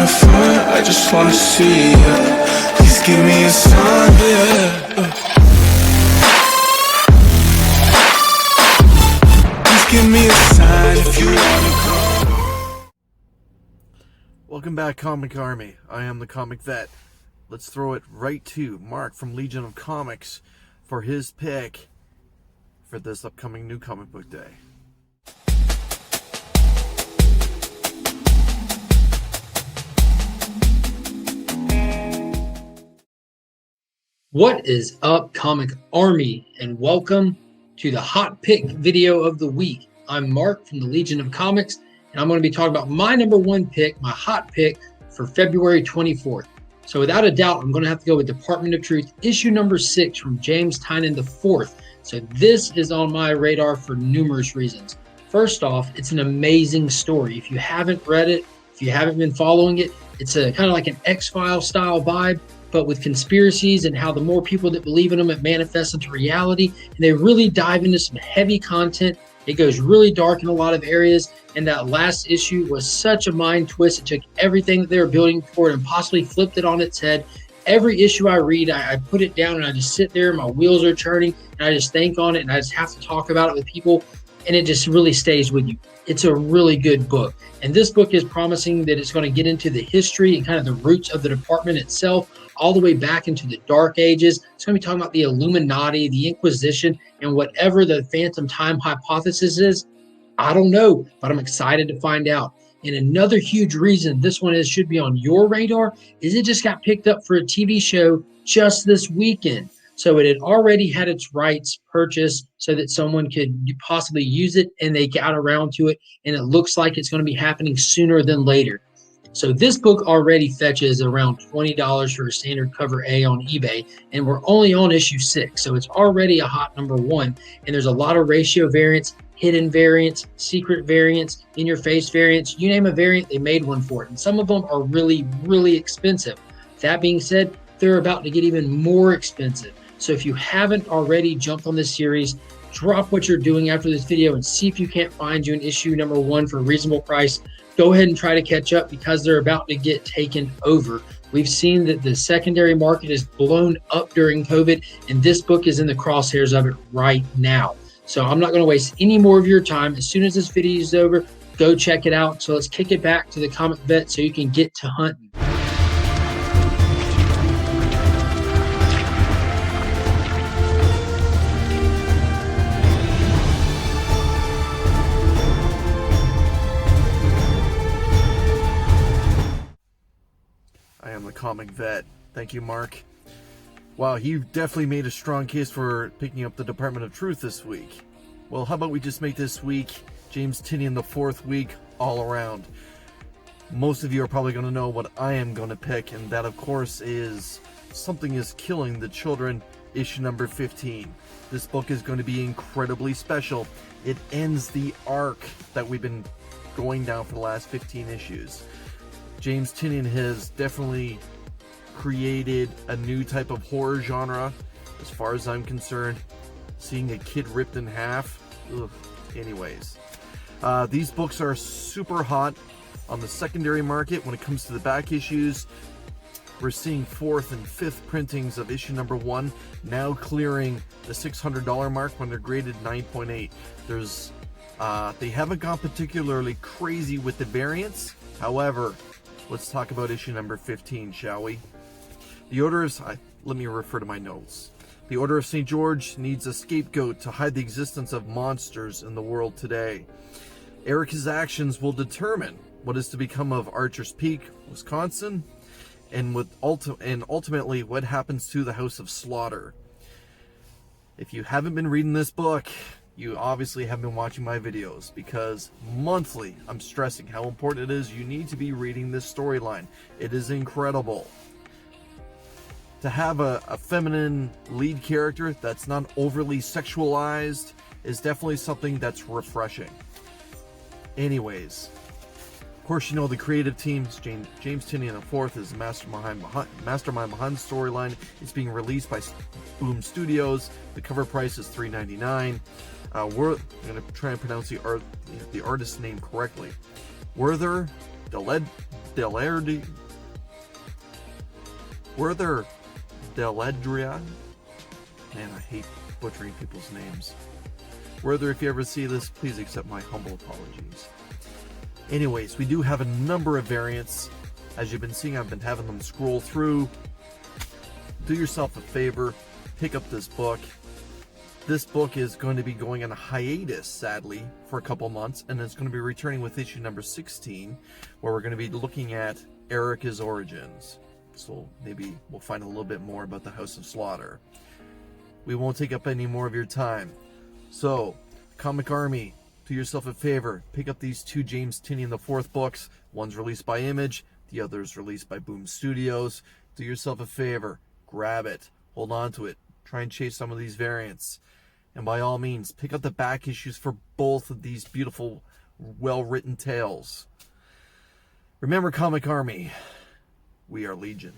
wanna front, I just wanna see ya. Please give me a sign, yeah. Please give me a sign if you wanna come. Welcome back, Comic Army. I am the Comic Vet. Let's throw it right to Mark from Legion of Comics for his pick for this upcoming New Comic Book Day. What is up, Comic Army, and welcome to the Hot Pick video of the week. I'm Mark from the Legion of Comics, and I'm going to be talking about my number one pick, my hot pick for February 24th. So without a doubt, I'm going to have to go with Department of Truth, issue number 6 from James Tynion IV. So this is on my radar for numerous reasons. First off, it's an amazing story. If you haven't read it, if you haven't been following it, it's a kind of like an X-Files style vibe, but with conspiracies and how the more people that believe in them, it manifests into reality. And they really dive into some heavy content. It goes really dark in a lot of areas. And that last issue was such a mind twist. It took everything that they were building for it and possibly flipped it on its head. Every issue I read, I put it down and I just sit there, my wheels are turning, and I just think on it, and I just have to talk about it with people, and it just really stays with you. It's a really good book. And this book is promising that it's going to get into the history and kind of the roots of the department itself, all the way back into the Dark Ages. It's going to be talking about the Illuminati, the Inquisition, and whatever the Phantom Time hypothesis is. I don't know, but I'm excited to find out. And another huge reason this one should be on your radar is it just got picked up for a TV show just this weekend. So it had already had its rights purchased so that someone could possibly use it, and they got around to it, and it looks like it's going to be happening sooner than later. So this book already fetches around $20 for a standard cover A on eBay, and we're only on issue 6. So it's already a hot number 1, and there's a lot of ratio variants, hidden variants, secret variants, in-your-face variants. You name a variant, they made one for it. And some of them are really, really expensive. That being said, they're about to get even more expensive. So if you haven't already jumped on this series, drop what you're doing after this video and see if you can't find you an issue number 1 for a reasonable price. Go ahead and try to catch up because they're about to get taken over. We've seen that the secondary market is blown up during COVID, and this book is in the crosshairs of it right now. So I'm not going to waste any more of your time. As soon as this video is over, go check it out. So let's kick it back to the Comic Vet so you can get to hunting. I am the Comic Vet. Thank you, Mark. Wow, you definitely made a strong case for picking up the Department of Truth this week. Well, how about we just make this week James Tynion IV week all around? Most of you are probably going to know what I am going to pick, and that, of course, is Something is Killing the Children, issue number 15. This book is going to be incredibly special. It ends the arc that we've been going down for the last 15 issues. James Tynion has definitely created a new type of horror genre, as far as I'm concerned. Seeing a kid ripped in half. Ugh. Anyways, these books are super hot on the secondary market when it comes to the back issues. We're seeing 4th and 5th printings of issue number 1 now clearing the $600 mark when they're graded 9.8. They haven't gone particularly crazy with the variants. However, let's talk about issue number 15, shall we? Let me refer to my notes. The Order of St. George needs a scapegoat to hide the existence of monsters in the world today. Erica's actions will determine what is to become of Archer's Peak, Wisconsin, and ultimately what happens to the House of Slaughter. If you haven't been reading this book, you obviously have been watching my videos, because monthly I'm stressing how important it is you need to be reading this storyline. It is incredible. To have a feminine lead character that's not overly sexualized is definitely something that's refreshing. Anyways, of course, you know the creative teams. James Tynion IV is the mastermind behind the storyline. It's being released by Boom Studios. The cover price is $3.99. I'm going to try and pronounce the artist's name correctly. Werther Deledria. Werther Deledria. Man, I hate butchering people's names. Werther, if you ever see this, please accept my humble apologies. Anyways, we do have a number of variants. As you've been seeing, I've been having them scroll through. Do yourself a favor, pick up this book. This book is going to be going on a hiatus, sadly, for a couple months, and it's going to be returning with issue number 16, where we're going to be looking at Erica's origins. So maybe we'll find a little bit more about the House of Slaughter. We won't take up any more of your time. So, Comic Army, do yourself a favor, pick up these two James Tynion IV books. One's released by Image, the other's released by Boom Studios. Do yourself a favor, grab it, hold on to it, try and chase some of these variants. And by all means, pick up the back issues for both of these beautiful, well-written tales. Remember, Comic Army, we are Legion.